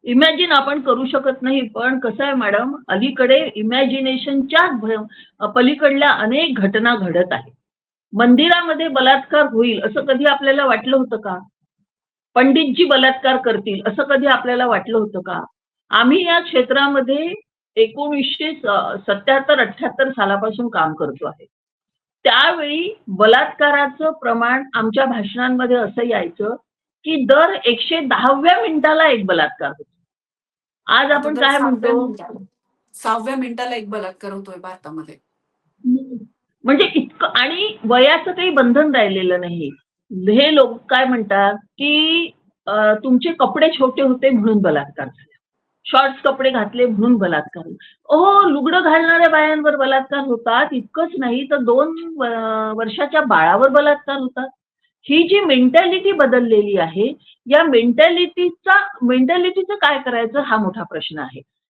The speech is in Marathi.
इमॅजिन आपण करू शकत नाही. पण कसं आहे मॅडम, अलीकडे इमॅजिनेशनच्या पलीकडल्या अनेक घटना घडत आहेत. मंदिरामध्ये बलात्कार होईल असं कधी आपल्याला वाटलं होतं का? पंडितजी बलात्कार करतील असं कधी आपल्याला वाटलं होतं का? आम्ही या क्षेत्रामध्ये 1977-78 सालापासून काम करतो आहे. त्यावेळी बलात्काराचं प्रमाण आमच्या भाषणांमध्ये असं यायचं, की दर 110व्या मिनिटाला एक बलात्कार होतो. आज आता आपण तर काय म्हणतो? 6व्या मिनिटाला एक बलात्कार होतोय भारतामध्ये. म्हणजे इतकं आणि वयाचं काही बंधन राहिलेलं नाही. हे लोक काय म्हणतात, की तुमचे कपडे छोटे होते म्हणून बलात्कार झाला. शॉर्ट्स कपडे घातले म्हणून बलात्कार. लुगडं घालणाऱ्या बायांवर बलात्कार होतात. इतकंच नाही तर 2 वर्षाच्या बाळावर बलात्कार होतात. ही जी मेंटॅलिटी बदललेली आहे, या मेंटॅलिटीचं काय करायचं हा मोठा प्रश्न आहे.